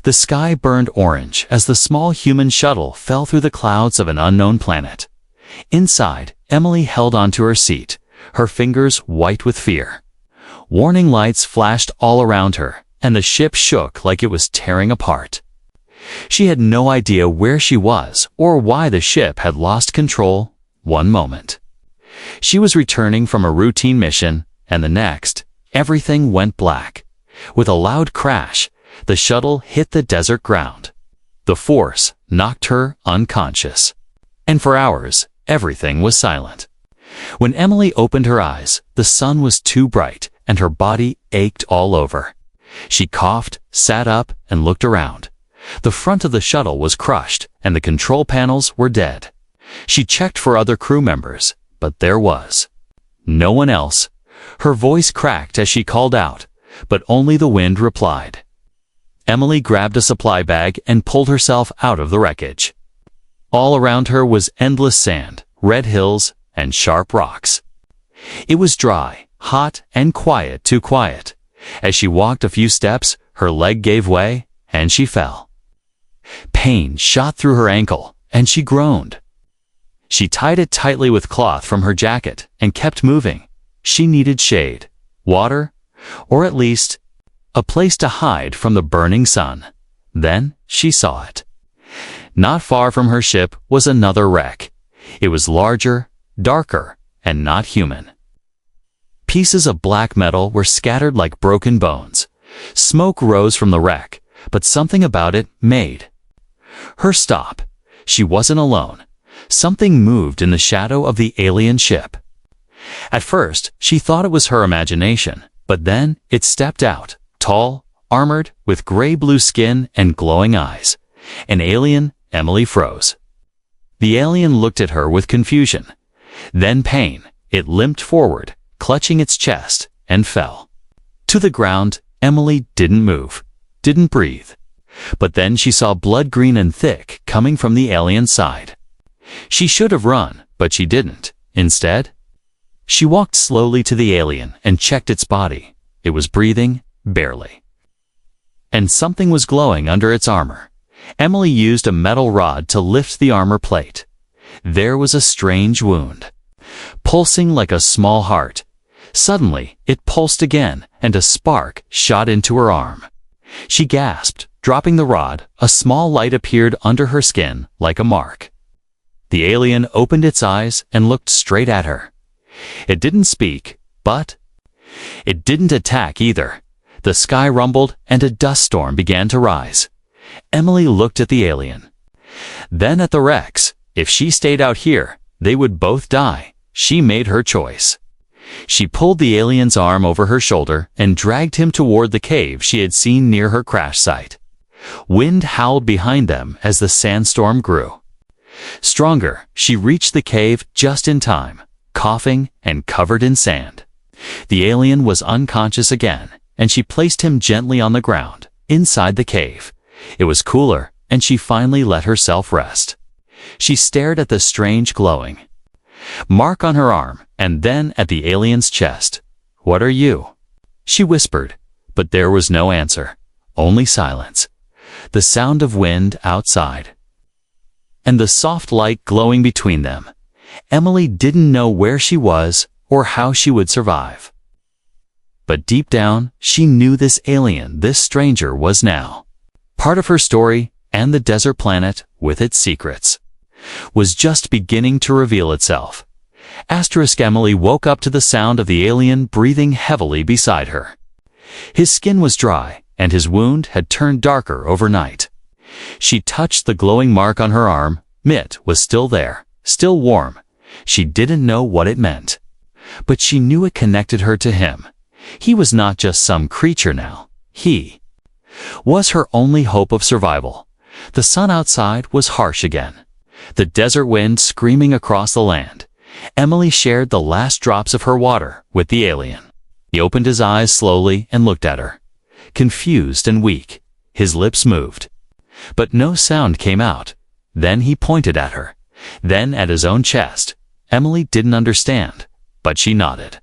The sky burned orange as the small human shuttle fell through the clouds of an unknown planet. Inside, Emily held onto her seat, her fingers white with fear. Warning lights flashed all around her, and the ship shook like it was tearing apart. She had no idea where she was or why the ship had lost control one moment. She was returning from a routine mission, and the next, everything went black. With a loud crash, the shuttle hit the desert ground. The force knocked her unconscious. And for hours, everything was silent. When Emily opened her eyes, the sun was too bright, and her body ached all over. She coughed, sat up, and looked around. The front of the shuttle was crushed, and the control panels were dead. She checked for other crew members, but there was no one else. Her voice cracked as she called out, but only the wind replied. Emily grabbed a supply bag and pulled herself out of the wreckage. All around her was endless sand, red hills, and sharp rocks. It was dry, hot, and quiet, too quiet. As she walked a few steps, her leg gave way, and she fell. Pain shot through her ankle, and she groaned. She tied it tightly with cloth from her jacket and kept moving. She needed shade, water, or at least a place to hide from the burning sun. Then she saw it. Not far from her ship was another wreck. It was larger, darker, and not human. Pieces of black metal were scattered like broken bones. Smoke rose from the wreck, but something about it made her stop. She wasn't alone. Something moved in the shadow of the alien ship. At first, she thought it was her imagination, but then it stepped out, tall, armored, with gray-blue skin and glowing eyes. An alien. Emily froze. The alien looked at her with confusion. Then pain. It limped forward, clutching its chest, and fell to the ground. Emily didn't move, didn't breathe. But then she saw blood green and thick coming from the alien side. She should have run, but she didn't. Instead, she walked slowly to the alien and checked its body. It was breathing, barely. And something was glowing under its armor. Emily used a metal rod to lift the armor plate. There was a strange wound, pulsing like a small heart. Suddenly, it pulsed again, and a spark shot into her arm. She gasped, dropping the rod. A small light appeared under her skin, like a mark. The alien opened its eyes and looked straight at her. It didn't speak, but it didn't attack either. The sky rumbled, and a dust storm began to rise. Emily looked at the alien, then at the wrecks. If she stayed out here, they would both die. She made her choice. She pulled the alien's arm over her shoulder and dragged him toward the cave she had seen near her crash site. Wind howled behind them as the sandstorm grew stronger. She reached the cave just in time, coughing and covered in sand. The alien was unconscious again, and she placed him gently on the ground, inside the cave. It was cooler, and she finally let herself rest. She stared at the strange glowing mark on her arm, and then at the alien's chest. "What are you?" she whispered, but there was no answer, only silence, the sound of wind outside, and the soft light glowing between them. Emily didn't know where she was or how she would survive. But deep down, she knew this alien, this stranger, was now part of her story, and the desert planet, with its secrets, was just beginning to reveal itself. Emily woke up to the sound of the alien breathing heavily beside her. His skin was dry, and his wound had turned darker overnight. She touched the glowing mark on her arm. It was still there, still warm. She didn't know what it meant, but she knew it connected her to him. He was not just some creature now. He was her only hope of survival. The sun outside was harsh again, the desert wind screaming across the land. Emily shared the last drops of her water with the alien. He opened his eyes slowly and looked at her, confused and weak. His lips moved, but no sound came out. Then he pointed at her, then at his own chest. Emily didn't understand, but she nodded.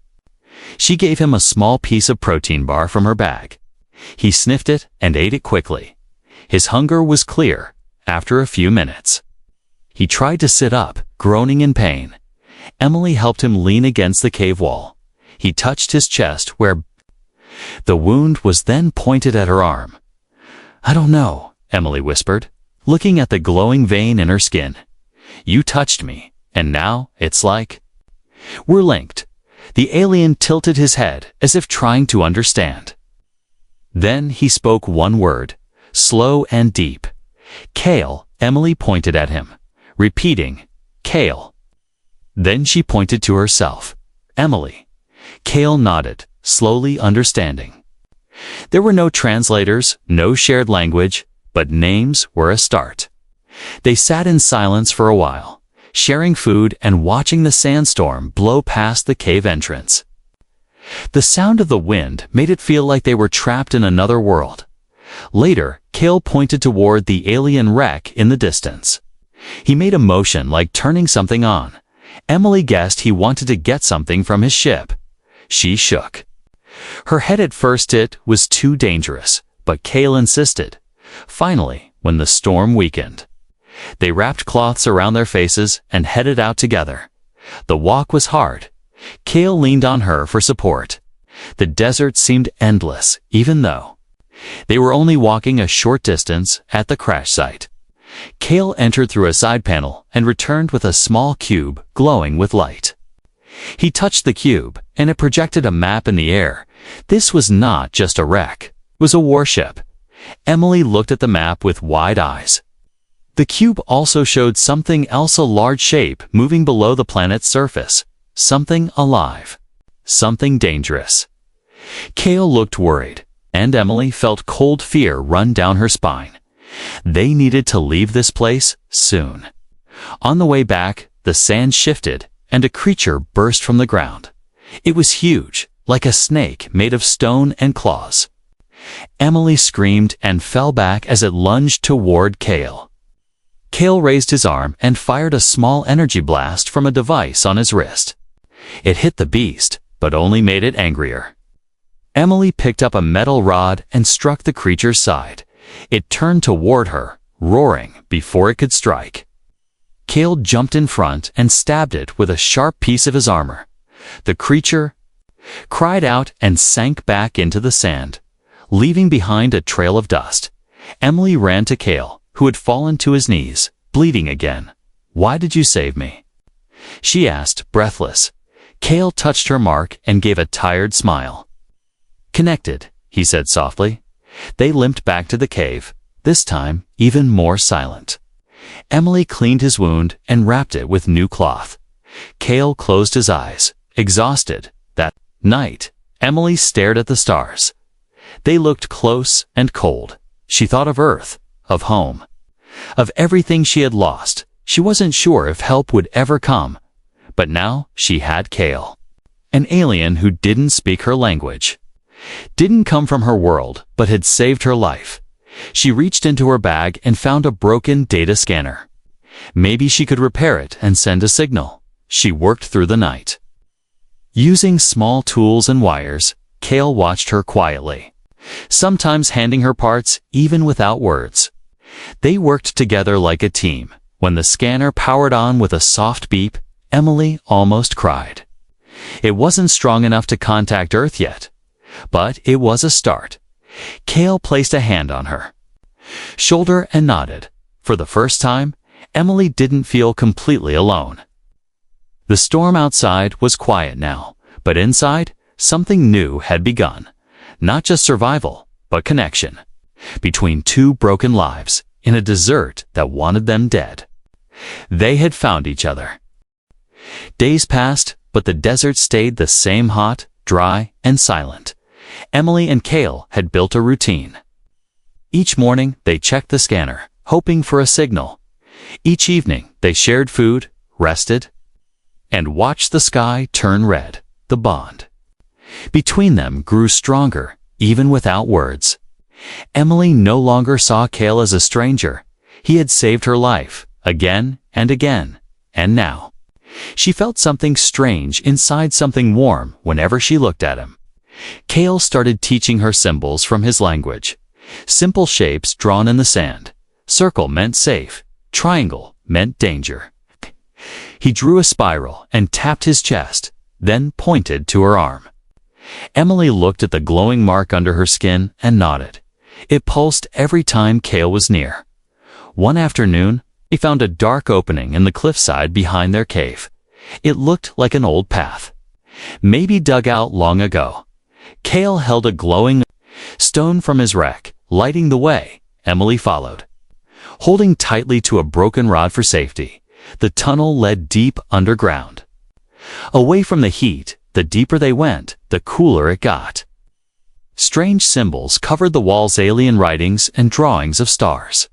She gave him a small piece of protein bar from her bag. He sniffed it and ate it quickly. His hunger was clear after a few minutes. He tried to sit up, groaning in pain. Emily helped him lean against the cave wall. He touched his chest where the wound was, then pointed at her arm. "I don't know," Emily whispered, looking at the glowing vein in her skin. "You touched me, and now it's like we're linked." The alien tilted his head as if trying to understand. Then he spoke one word, slow and deep. "Kael." Emily pointed at him, repeating, "Kael." Then she pointed to herself. "Emily." Kael nodded, slowly understanding. There were no translators, no shared language, but names were a start. They sat in silence for a while, sharing food and watching the sandstorm blow past the cave entrance. The sound of the wind made it feel like they were trapped in another world. Later, Kael pointed toward the alien wreck in the distance. He made a motion like turning something on. Emily guessed he wanted to get something from his ship. She shook. Her head at first, it was too dangerous, but Kael insisted. Finally, when the storm weakened, they wrapped cloths around their faces and headed out together. The walk was hard. Kael leaned on her for support. The desert seemed endless, even though they were only walking a short distance at the crash site. Kael entered through a side panel and returned with a small cube glowing with light. He touched the cube, and it projected a map in the air. This was not just a wreck. It was a warship. Emily looked at the map with wide eyes. The cube also showed something else, a large shape moving below the planet's surface. Something alive. Something dangerous. Kael looked worried, and Emily felt cold fear run down her spine. They needed to leave this place soon. On the way back, the sand shifted, and a creature burst from the ground. It was huge, like a snake made of stone and claws. Emily screamed and fell back as it lunged toward Kael. Kael raised his arm and fired a small energy blast from a device on his wrist. It hit the beast, but only made it angrier. Emily picked up a metal rod and struck the creature's side. It turned toward her, roaring before it could strike. Kael jumped in front and stabbed it with a sharp piece of his armor. The creature cried out and sank back into the sand, leaving behind a trail of dust. Emily ran to Kael, who had fallen to his knees, bleeding again. "Why did you save me?" she asked, breathless. Kael touched her mark and gave a tired smile. "Connected," he said softly. They limped back to the cave, this time even more silent. Emily cleaned his wound and wrapped it with new cloth. Kael closed his eyes, exhausted. That night, Emily stared at the stars. They looked close and cold. She thought of Earth, of home, of everything she had lost. She wasn't sure if help would ever come. But now she had Kael, an alien who didn't speak her language, didn't come from her world, but had saved her life. She reached into her bag and found a broken data scanner. Maybe she could repair it and send a signal. She worked through the night. Using small tools and wires, Kael watched her quietly, sometimes handing her parts even without words. They worked together like a team. When the scanner powered on with a soft beep, Emily almost cried. It wasn't strong enough to contact Earth yet, but it was a start. Kael placed a hand on her shoulder and nodded. For the first time, Emily didn't feel completely alone. The storm outside was quiet now, but inside, something new had begun. Not just survival, but connection. Between two broken lives, in a desert that wanted them dead. They had found each other. Days passed, but the desert stayed the same, hot, dry, and silent. Emily and Kael had built a routine. Each morning, they checked the scanner, hoping for a signal. Each evening, they shared food, rested, and watched the sky turn red. The bond between them grew stronger, even without words. Emily no longer saw Kael as a stranger. He had saved her life, again and again, and now she felt something strange inside, something warm whenever she looked at him. Kael started teaching her symbols from his language. Simple shapes drawn in the sand. Circle meant safe. Triangle meant danger. He drew a spiral and tapped his chest, then pointed to her arm. Emily looked at the glowing mark under her skin and nodded. It pulsed every time Kael was near. One afternoon, they found a dark opening in the cliffside behind their cave. It looked like an old path, maybe dug out long ago. Kael held a glowing stone from his wreck, lighting the way. Emily followed. Holding tightly to a broken rod for safety, the tunnel led deep underground. Away from the heat, the deeper they went, the cooler it got. Strange symbols covered the walls, alien writings and drawings of stars.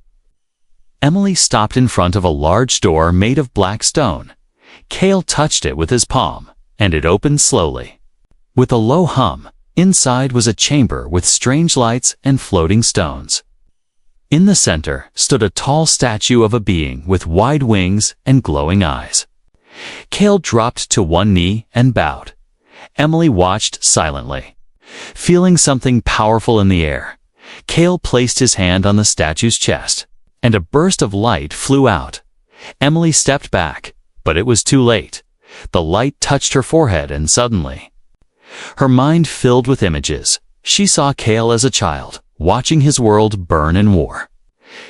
Emily stopped in front of a large door made of black stone. Kael touched it with his palm, and it opened slowly. With a low hum, inside was a chamber with strange lights and floating stones. In the center stood a tall statue of a being with wide wings and glowing eyes. Kael dropped to one knee and bowed. Emily watched silently. Feeling something powerful in the air, Kael placed his hand on the statue's chest, and a burst of light flew out. Emily stepped back, but it was too late. The light touched her forehead and suddenly, her mind filled with images. She saw Kael as a child, watching his world burn in war.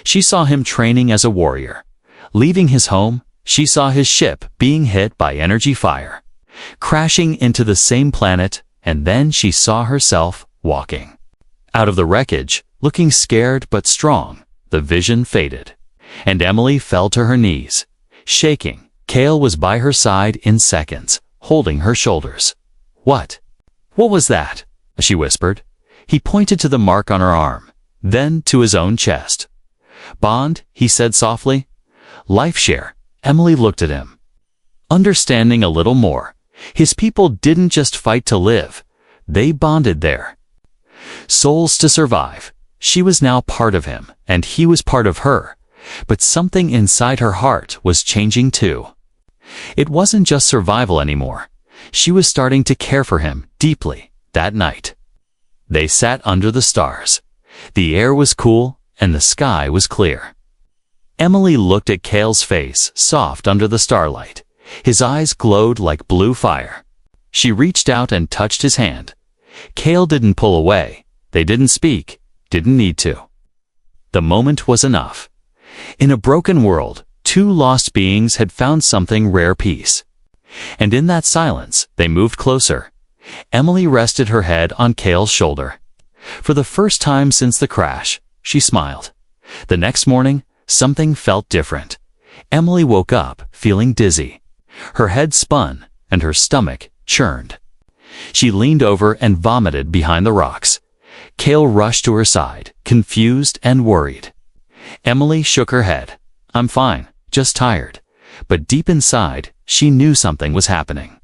She saw him training as a warrior. Leaving his home, she saw his ship being hit by energy fire, crashing into the same planet, and then she saw herself walking out of the wreckage, looking scared but strong. The vision faded, and Emily fell to her knees, shaking. Kael was by her side in seconds, holding her shoulders. What was that?" she whispered. He pointed to the mark on her arm, then to his own chest. "Bond," he said softly. "Life share." Emily looked at him, understanding a little more. His people didn't just fight to live. They bonded there. Souls to survive. She was now part of him, and he was part of her. But something inside her heart was changing too. It wasn't just survival anymore. She was starting to care for him deeply. That night, they sat under the stars. The air was cool, and the sky was clear. Emily looked at Kael's face, soft under the starlight. His eyes glowed like blue fire. She reached out and touched his hand. Kael didn't pull away. They didn't speak, didn't need to. The moment was enough. In a broken world, two lost beings had found something rare: peace. And in that silence, they moved closer. Emily rested her head on Kael's shoulder. For the first time since the crash, she smiled. The next morning, something felt different. Emily woke up feeling dizzy. Her head spun, and her stomach churned. She leaned over and vomited behind the rocks. Kael rushed to her side, confused and worried. Emily shook her head. "I'm fine, just tired." But deep inside, she knew something was happening.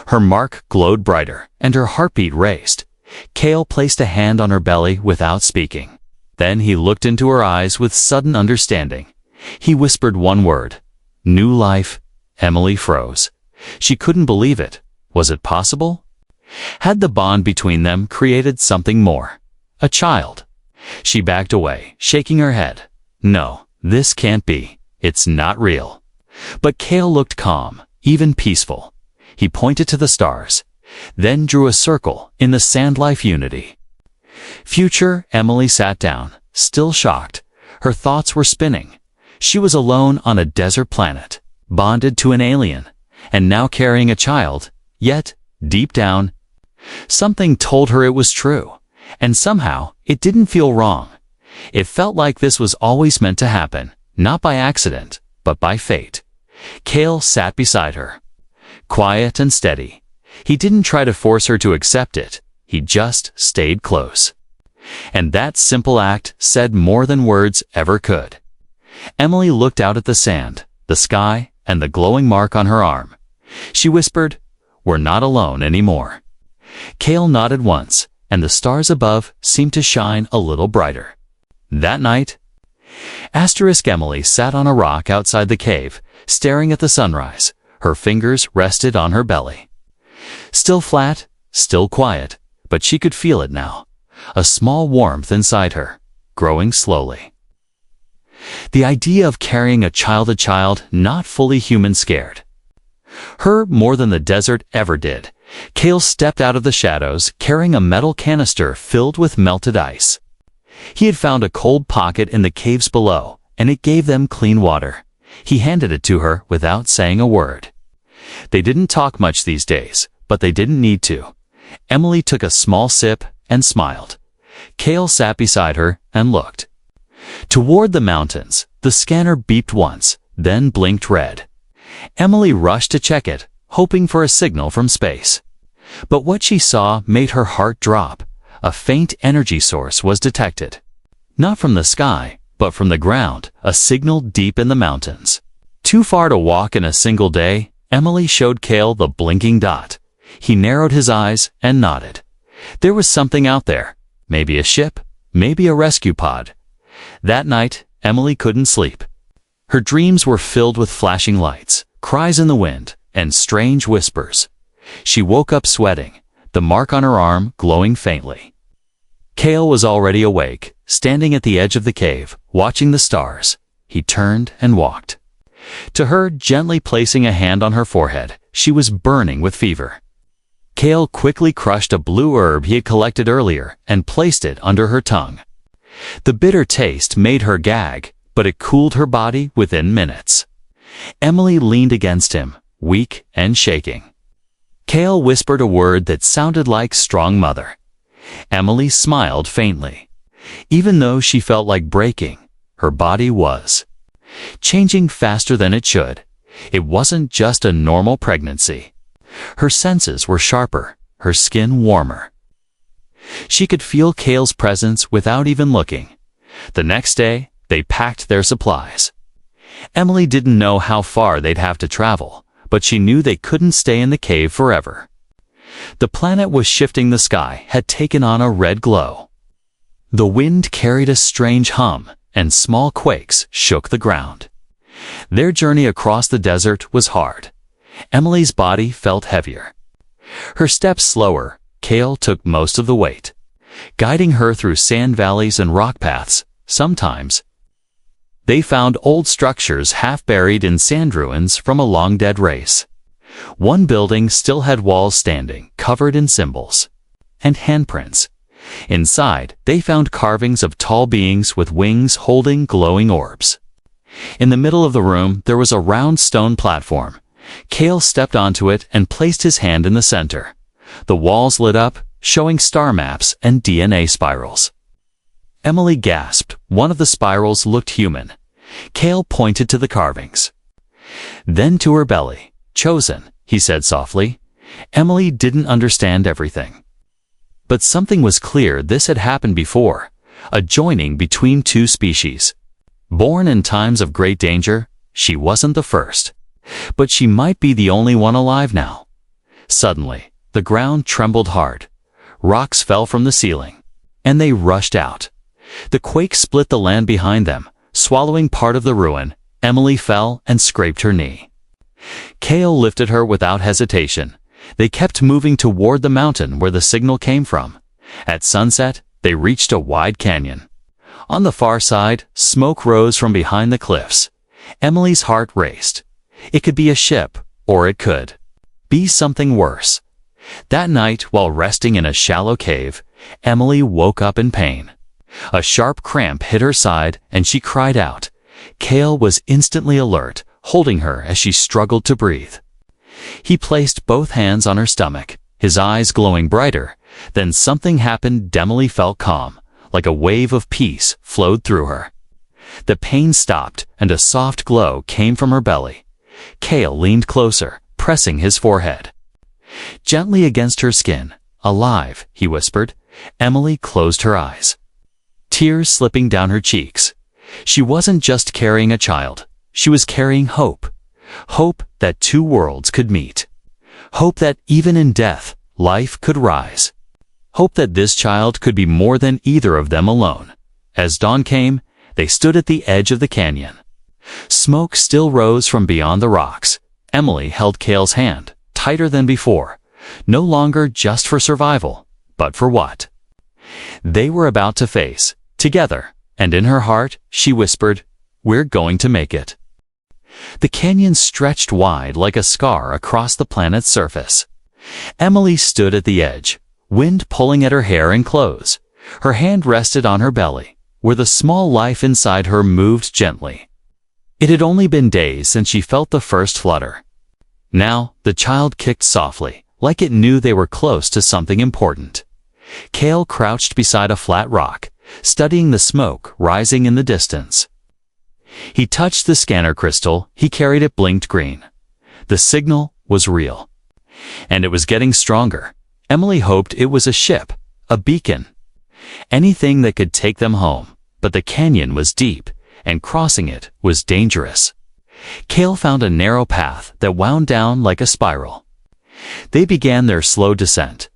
Her mark glowed brighter, and her heartbeat raced. Kael placed a hand on her belly without speaking. Then he looked into her eyes with sudden understanding. He whispered one word: "New life." Emily froze. She couldn't believe it. Was it possible? Had the bond between them created something more? A child? She backed away, shaking her head. No, this can't be. It's not real. But Kael looked calm, even peaceful. He pointed to the stars, then drew a circle in the sand life unity. Future. Emily sat down, still shocked. Her thoughts were spinning. She was alone on a desert planet, bonded to an alien, and now carrying a child. Yet, deep down, something told her it was true. And somehow, it didn't feel wrong. It felt like this was always meant to happen, not by accident, but by fate. Kael sat beside her, quiet and steady. He didn't try to force her to accept it. He just stayed close. And that simple act said more than words ever could. Emily looked out at the sand, the sky, and the glowing mark on her arm. She whispered, "We're not alone anymore." Kael nodded once, and the stars above seemed to shine a little brighter. That night, Emily sat on a rock outside the cave, staring at the sunrise. Her fingers rested on her belly. Still flat, still quiet, but she could feel it now. A small warmth inside her. growing slowly. The idea of carrying a child not fully human scared her more than the desert ever did. Kael stepped out of the shadows carrying a metal canister filled with melted ice. He had found a cold pocket in the caves below, and it gave them clean water. He handed it to her without saying a word. They didn't talk much these days, but they didn't need to. Emily took a small sip and smiled. Kael sat beside her and looked. Toward the mountains, the scanner beeped once, then blinked red. Emily rushed to check it, hoping for a signal from space. But what she saw made her heart drop. A faint energy source was detected. Not from the sky, but from the ground, a signal deep in the mountains. Too far to walk in a single day, Emily showed Kael the blinking dot. He narrowed his eyes and nodded. There was something out there. Maybe a ship, maybe a rescue pod. That night, Emily couldn't sleep. Her dreams were filled with flashing lights, cries in the wind, and strange whispers. She woke up sweating, the mark on her arm glowing faintly. Kael was already awake, standing at the edge of the cave, watching the stars. He turned and walked. To her, gently placing a hand on her forehead, she was burning with fever. Kael quickly crushed a blue herb he had collected earlier and placed it under her tongue. The bitter taste made her gag, but it cooled her body within minutes. Emily leaned against him, weak and shaking. Kael whispered a word that sounded like strong mother. Emily smiled faintly. Even though she felt like breaking, her body was changing faster than it should. It wasn't just a normal pregnancy. Her senses were sharper, her skin warmer. She could feel Kael's presence without even looking. The next day, they packed their supplies. Emily didn't know how far they'd have to travel, but she knew they couldn't stay in the cave forever. The planet was shifting. The sky had taken on a red glow. The wind carried a strange hum, and small quakes shook the ground. Their journey across the desert was hard. Emily's body felt heavier. Her steps slower, Kael took most of the weight, guiding her through sand valleys and rock paths. Sometimes they found old structures half buried in sand ruins from a long-dead race. One building still had walls standing, covered in symbols and handprints. Inside, they found carvings of tall beings with wings holding glowing orbs. In the middle of the room, there was a round stone platform. Kael stepped onto it and placed his hand in the center. The walls lit up, showing star maps and DNA spirals. Emily gasped. One of the spirals looked human. Kael pointed to the carvings. Then to her belly. Chosen, he said softly. Emily didn't understand everything. But something was clear. This had happened before. A joining between two species. Born in times of great danger, she wasn't the first. But she might be the only one alive now. Suddenly, the ground trembled hard. Rocks fell from the ceiling, and they rushed out. The quake split the land behind them, swallowing part of the ruin. Emily fell and scraped her knee. Kael lifted her without hesitation. They kept moving toward the mountain where the signal came from. At sunset, they reached a wide canyon. On the far side, smoke rose from behind the cliffs. Emily's heart raced. It could be a ship, or it could be something worse. That night, while resting in a shallow cave, Emily woke up in pain. A sharp cramp hit her side, and she cried out. Kael was instantly alert, holding her as she struggled to breathe. He placed both hands on her stomach, his eyes glowing brighter. Then something happened. Emily felt calm, like a wave of peace flowed through her. The pain stopped, and a soft glow came from her belly. Kael leaned closer, pressing his forehead gently against her skin. Alive, he whispered. Emily closed her eyes, tears slipping down her cheeks. She wasn't just carrying a child. She was carrying hope. Hope that two worlds could meet. Hope that even in death, life could rise. Hope that this child could be more than either of them alone. As dawn came, they stood at the edge of the canyon. Smoke still rose from beyond the rocks. Emily held Kael's hand, tighter than before, no longer just for survival, but for what they were about to face, together, And in her heart, she whispered, "We're going to make it." The canyon stretched wide like a scar across the planet's surface. Emily stood at the edge, wind pulling at her hair and clothes. Her hand rested on her belly, where the small life inside her moved gently. It had only been days since she felt the first flutter. Now, the child kicked softly, like it knew they were close to something important. Kael crouched beside a flat rock, studying the smoke rising in the distance. He touched the scanner crystal he carried. It blinked green. The signal was real. And it was getting stronger. Emily hoped it was a ship, a beacon. Anything that could take them home, but the canyon was deep, and crossing it was dangerous. Kael found a narrow path that wound down like a spiral. They began their slow descent,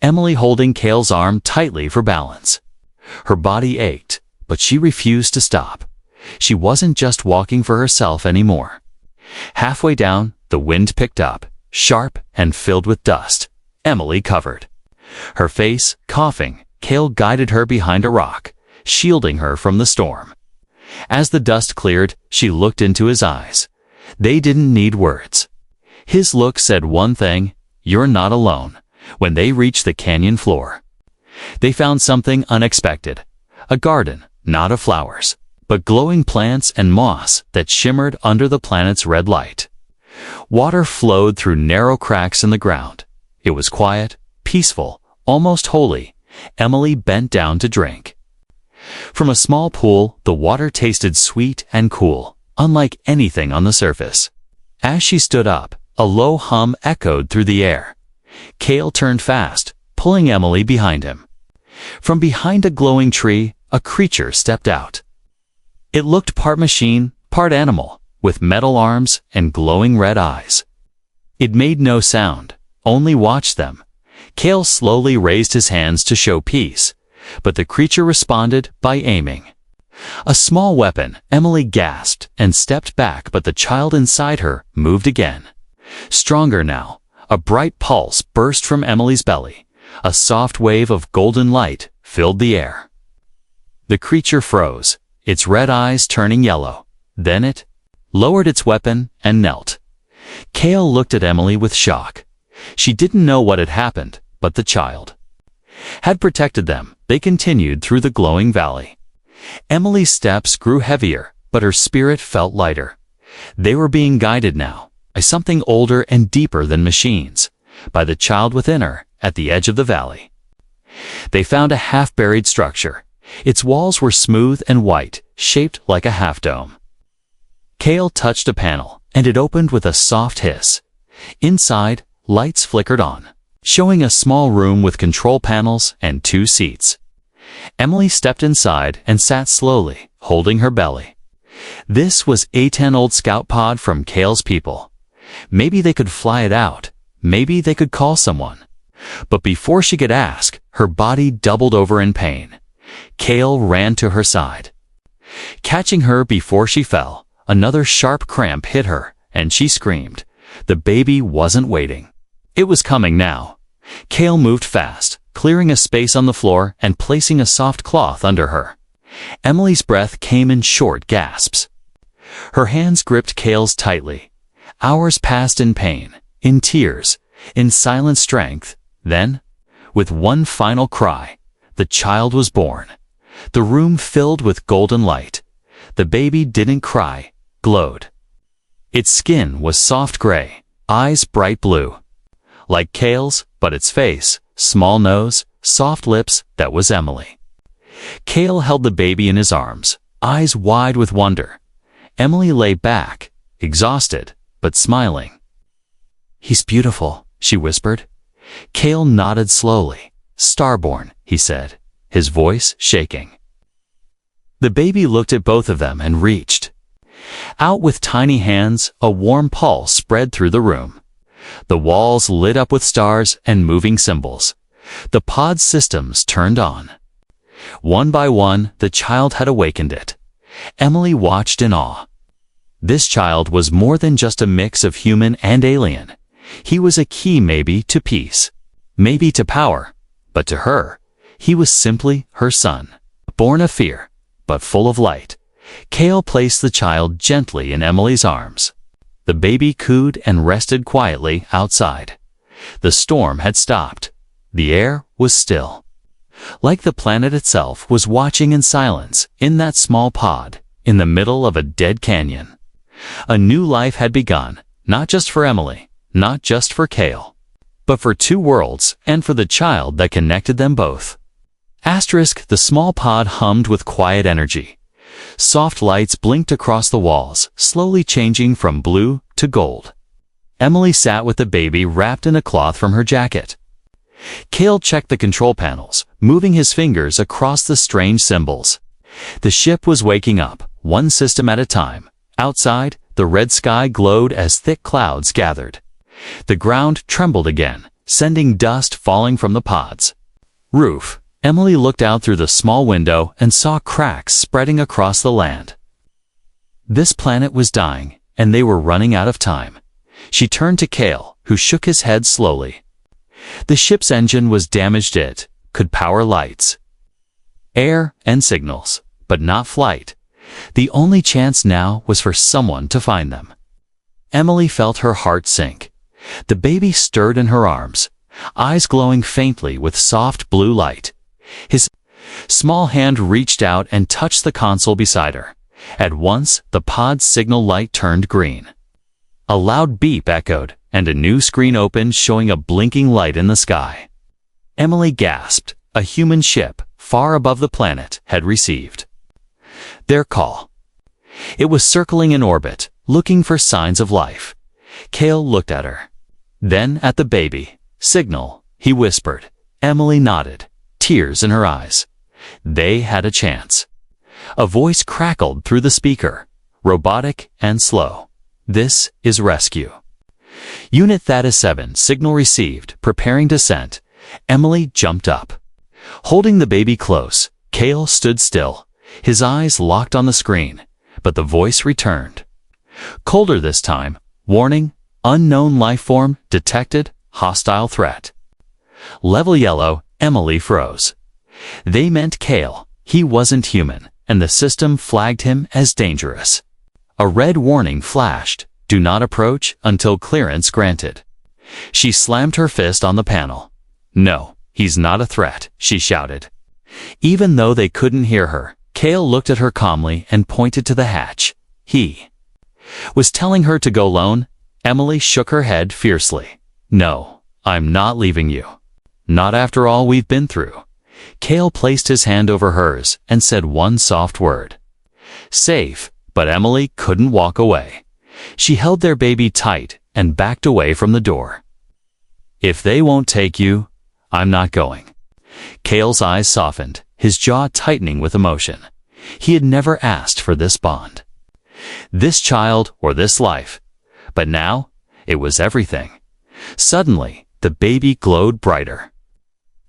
Emily holding Kael's arm tightly for balance. Her body ached, but she refused to stop. She wasn't just walking for herself anymore. Halfway down, the wind picked up, sharp and filled with dust. Emily covered her face, coughing. Kael guided her behind a rock, shielding her from the storm. As the dust cleared, she looked into his eyes. They didn't need words. His look said one thing: "You're not alone." When they reached the canyon floor, they found something unexpected. A garden, not of flowers, but glowing plants and moss that shimmered under the planet's red light. Water flowed through narrow cracks in the ground. It was quiet, peaceful, almost holy. Emily bent down to drink. From a small pool, the water tasted sweet and cool, unlike anything on the surface. As she stood up, a low hum echoed through the air. Kael turned fast, pulling Emily behind him. From behind a glowing tree, a creature stepped out. It looked part machine, part animal, with metal arms and glowing red eyes. It made no sound, only watched them. Kael slowly raised his hands to show peace, but the creature responded by aiming. A small weapon. Emily gasped and stepped back, but the child inside her moved again. Stronger now, a bright pulse burst from Emily's belly. A soft wave of golden light filled the air. The creature froze, its red eyes turning yellow. Then it lowered its weapon and knelt. Kael looked at Emily with shock. She didn't know what had happened, but the child had protected them. They continued through the glowing valley. Emily's steps grew heavier, but her spirit felt lighter. They were being guided now by something older and deeper than machines, by the child within her at the edge of the valley. They found a half-buried structure. Its walls were smooth and white, shaped like a half-dome. Kael touched a panel, and it opened with a soft hiss. Inside, lights flickered on, showing a small room with control panels and 2 seats. Emily stepped inside and sat slowly, holding her belly. This was a 10-old scout pod from Kael's people. Maybe they could fly it out. Maybe they could call someone. But before she could ask, her body doubled over in pain. Kael ran to her side. Catching her before she fell, another sharp cramp hit her, and she screamed. The baby wasn't waiting. It was coming now. Kael moved fast, clearing a space on the floor and placing a soft cloth under her. Emily's breath came in short gasps. Her hands gripped Kael's tightly. Hours passed in pain, in tears, in silent strength. Then, with one final cry, the child was born. The room filled with golden light. The baby didn't cry, glowed. Its skin was soft gray, eyes bright blue. Like Kael's, but its face, small nose, soft lips, that was Emily. Kael held the baby in his arms, eyes wide with wonder. Emily lay back, exhausted, but smiling. "He's beautiful," she whispered. Kael nodded slowly. "Starborn," he said, his voice shaking. The baby looked at both of them and reached out with tiny hands. A warm pulse spread through the room. The walls lit up with stars and moving symbols. The pod systems turned on. One by one, the child had awakened it. Emily watched in awe. This child was more than just a mix of human and alien. He was a key, maybe to peace, maybe to power, but to her, he was simply her son. Born of fear, but full of light. Kael placed the child gently in Emily's arms. The baby cooed and rested quietly outside. The storm had stopped. The air was still. Like the planet itself was watching in silence in that small pod, in the middle of a dead canyon. A new life had begun, not just for Emily, not just for Kael, but for two worlds and for the child that connected them both. The small pod hummed with quiet energy. Soft lights blinked across the walls, slowly changing from blue to gold. Emily sat with the baby wrapped in a cloth from her jacket. Kael checked the control panels, moving his fingers across the strange symbols. The ship was waking up, one system at a time. Outside, the red sky glowed as thick clouds gathered. The ground trembled again, sending dust falling from the pod's roof. Emily looked out through the small window and saw cracks spreading across the land. This planet was dying, and they were running out of time. She turned to Kael, who shook his head slowly. The ship's engine was damaged. It could power lights, air, and signals, but not flight. The only chance now was for someone to find them. Emily felt her heart sink. The baby stirred in her arms, eyes glowing faintly with soft blue light. His small hand reached out and touched the console beside her. At once, the pod's signal light turned green. A loud beep echoed, and a new screen opened showing a blinking light in the sky. Emily gasped. A human ship, far above the planet, had received their call. It was circling in orbit, looking for signs of life. Kael looked at her. Then at the baby. Signal, he whispered. Emily nodded, tears in her eyes. They had a chance. A voice crackled through the speaker, robotic and slow. This is rescue. Unit Theta 7, signal received, preparing descent. Emily jumped up. Holding the baby close, Kael stood still, his eyes locked on the screen, but the voice returned. Colder this time. Warning, unknown life form detected, hostile threat. Level yellow. Emily froze. They meant Kael. He wasn't human, and the system flagged him as dangerous. A red warning flashed. Do not approach until clearance granted. She slammed her fist on the panel. No, he's not a threat, she shouted. Even though they couldn't hear her, Kael looked at her calmly and pointed to the hatch. He was telling her to go alone. Emily shook her head fiercely. No, I'm not leaving you. Not after all we've been through. Kael placed his hand over hers and said one soft word. Safe, but Emily couldn't walk away. She held their baby tight and backed away from the door. If they won't take you, I'm not going. Kael's eyes softened, his jaw tightening with emotion. He had never asked for this bond, this child or this life. But now, it was everything. Suddenly, the baby glowed brighter.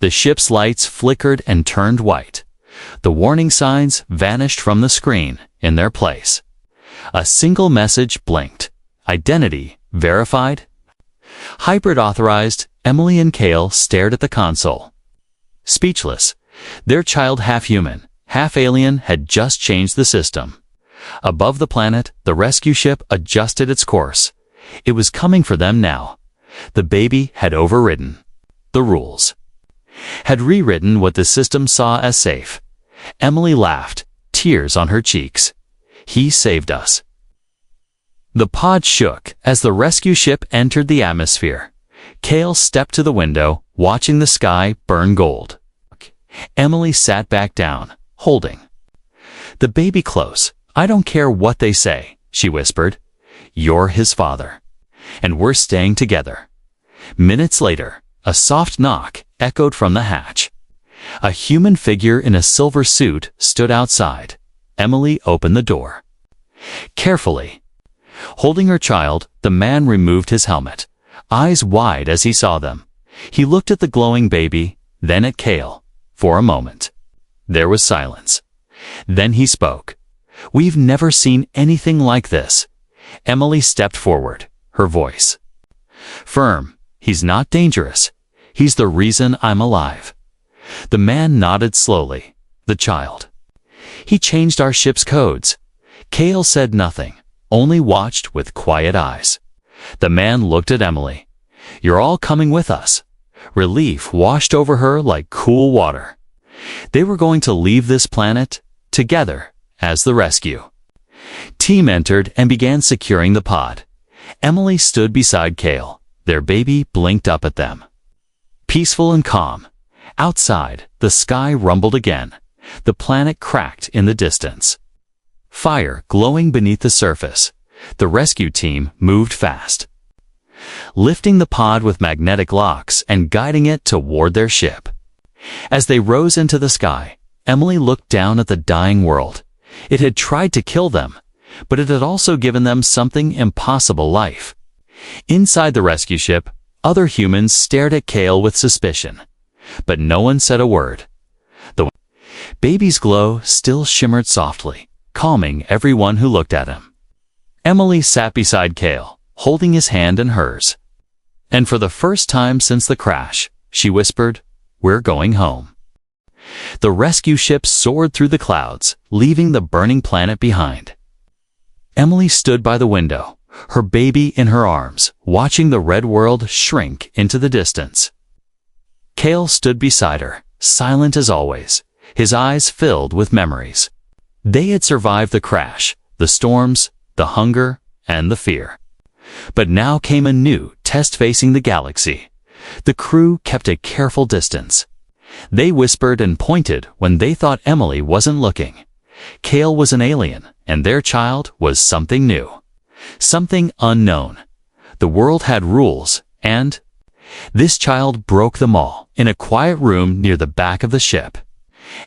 The ship's lights flickered and turned white. The warning signs vanished from the screen in their place. A single message blinked. Identity verified. Hybrid authorized. Emily and Kael stared at the console, speechless. Their child, half human, half alien, had just changed the system. Above the planet, the rescue ship adjusted its course. It was coming for them now. The baby had overridden the rules, had rewritten what the system saw as safe. Emily laughed, tears on her cheeks. He saved us. The pod shook as the rescue ship entered the atmosphere. Kael stepped to the window, watching the sky burn gold. Emily sat back down, holding the baby close. I don't care what they say, she whispered. You're his father, and we're staying together. Minutes later, a soft knock echoed from the hatch. A human figure in a silver suit stood outside. Emily opened the door. Carefully, holding her child, the man removed his helmet, eyes wide as he saw them. He looked at the glowing baby, then at Kael. For a moment, there was silence. Then he spoke. We've never seen anything like this. Emily stepped forward, her voice firm. He's not dangerous. He's the reason I'm alive. The man nodded slowly. The child. He changed our ship's codes. Kael said nothing, only watched with quiet eyes. The man looked at Emily. You're all coming with us. Relief washed over her like cool water. They were going to leave this planet together as the rescue. Team entered and began securing the pod. Emily stood beside Kael. Their baby blinked up at them. Peaceful and calm. Outside, the sky rumbled again. The planet cracked in the distance. Fire glowing beneath the surface. The rescue team moved fast, lifting the pod with magnetic locks and guiding it toward their ship. As they rose into the sky, Emily looked down at the dying world. It had tried to kill them, but it had also given them something impossible: life. Inside the rescue ship, other humans stared at Kael with suspicion, but no one said a word. The baby's glow still shimmered softly, calming everyone who looked at him. Emily sat beside Kael, holding his hand in hers. And for the first time since the crash, she whispered, "We're going home." The rescue ship soared through the clouds, leaving the burning planet behind. Emily stood by the window, her baby in her arms, watching the red world shrink into the distance. Kael stood beside her, silent as always, his eyes filled with memories. They had survived the crash, the storms, the hunger, and the fear. But now came a new test facing the galaxy. The crew kept a careful distance. They whispered and pointed when they thought Emily wasn't looking. Kael was an alien, and their child was something new. Something unknown. The world had rules, and this child broke them all in a quiet room near the back of the ship.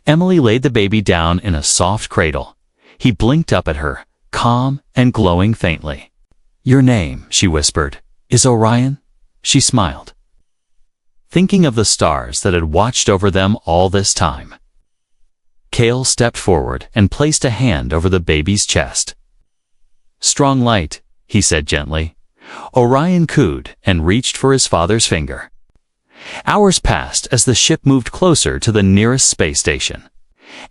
Emily laid the baby down in a soft cradle. He blinked up at her, calm and glowing faintly. "Your name," she whispered, "is Orion?" She smiled, thinking of the stars that had watched over them all this time. Kael stepped forward and placed a hand over the baby's chest. "Strong light," he said gently. Orion cooed and reached for his father's finger. Hours passed as the ship moved closer to the nearest space station.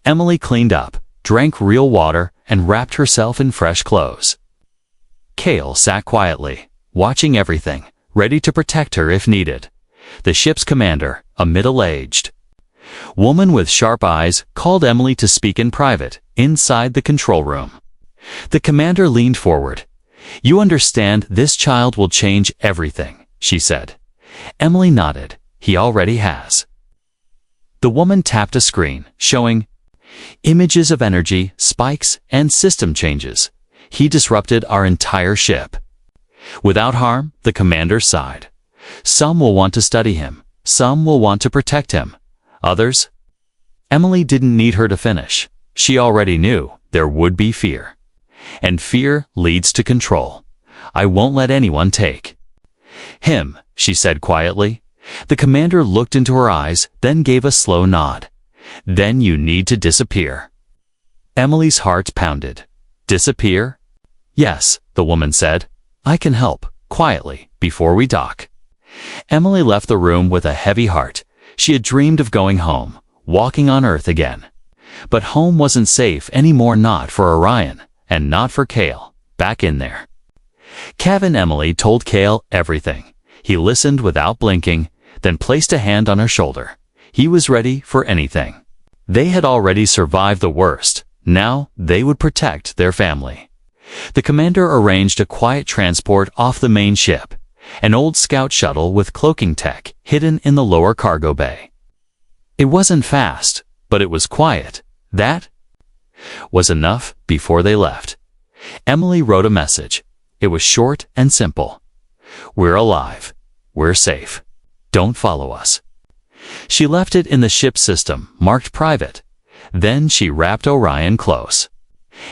Emily cleaned up, drank real water, and wrapped herself in fresh clothes. Kael sat quietly, watching everything, ready to protect her if needed. The ship's commander, a middle-aged woman with sharp eyes, called Emily to speak in private, inside the control room. The commander leaned forward. "You understand this child will change everything," she said. Emily nodded. "He already has." The woman tapped a screen, showing images of energy, spikes, and system changes. "He disrupted our entire ship." Without harm, the commander sighed. "Some will want to study him. Some will want to protect him. Others—" Emily didn't need her to finish. She already knew there would be fear. And fear leads to control. "I won't let anyone take him," she said quietly. The commander looked into her eyes, then gave a slow nod. "Then you need to disappear." Emily's heart pounded. "Disappear?" "Yes," the woman said. "I can help, quietly, before we dock." Emily left the room with a heavy heart. She had dreamed of going home, walking on Earth again. But home wasn't safe anymore, not for Orion, and not for Kael, back in there. Kevin Emily told Kael everything. He listened without blinking, then placed a hand on her shoulder. He was ready for anything. They had already survived the worst. Now they would protect their family. The commander arranged a quiet transport off the main ship, an old scout shuttle with cloaking tech hidden in the lower cargo bay. It wasn't fast, but it was quiet. That was enough. Before they left, Emily wrote a message. It was short and simple. "We're alive. We're safe. Don't follow us." She left it in the ship system, marked private. Then she wrapped Orion close.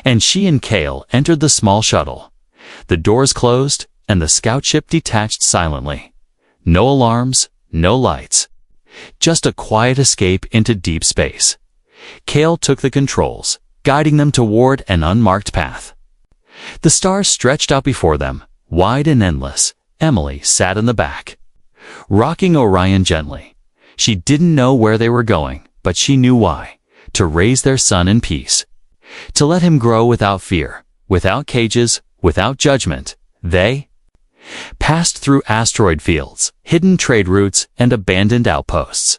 And she and Kael entered the small shuttle. The doors closed, and the scout ship detached silently. No alarms, no lights. Just a quiet escape into deep space. Kael took the controls, guiding them toward an unmarked path. The stars stretched out before them, wide and endless. Emily sat in the back, rocking Orion gently. She didn't know where they were going, but she knew why: to raise their son in peace. To let him grow without fear, without cages, without judgment. They passed through asteroid fields, hidden trade routes, and abandoned outposts.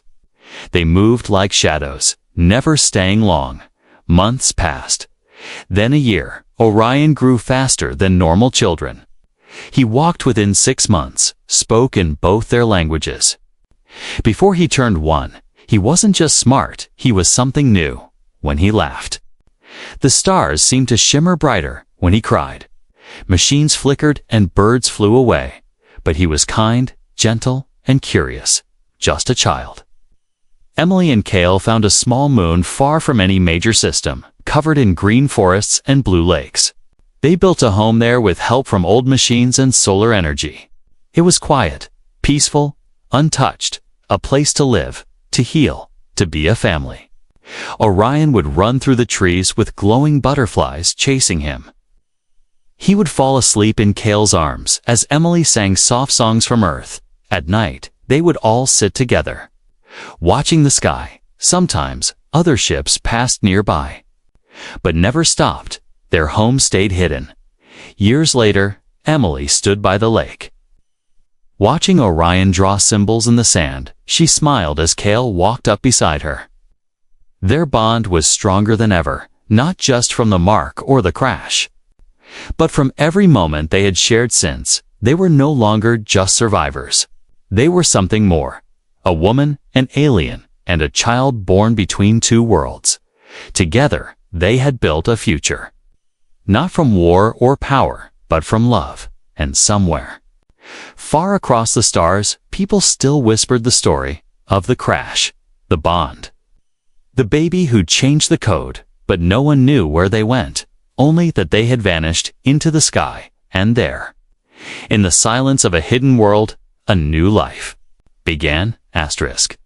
They moved like shadows, never staying long. Months passed. Then a year. Orion grew faster than normal children. He walked within 6 months, spoke in both their languages. Before he turned 1, he wasn't just smart, he was something new. When he laughed, the stars seemed to shimmer brighter. When he cried, machines flickered and birds flew away. But he was kind, gentle, and curious. Just a child. Emily and Kael found a small moon far from any major system, covered in green forests and blue lakes. They built a home there with help from old machines and solar energy. It was quiet, peaceful, untouched, a place to live, to heal, to be a family. Orion would run through the trees with glowing butterflies chasing him. He would fall asleep in Kael's arms as Emily sang soft songs from Earth. At night, they would all sit together, watching the sky. Sometimes, other ships passed nearby, but never stopped. Their home stayed hidden. Years later, Emily stood by the lake, watching Orion draw symbols in the sand. She smiled as Kael walked up beside her. Their bond was stronger than ever, not just from the mark or the crash, but from every moment they had shared since. They were no longer just survivors. They were something more. A woman, an alien, and a child born between two worlds. Together, they had built a future. Not from war or power, but from love. And somewhere, far across the stars, people still whispered the story of the crash, the bond, the baby who changed the code, but no one knew where they went, only that they had vanished into the sky, and there, in the silence of a hidden world, a new life began. **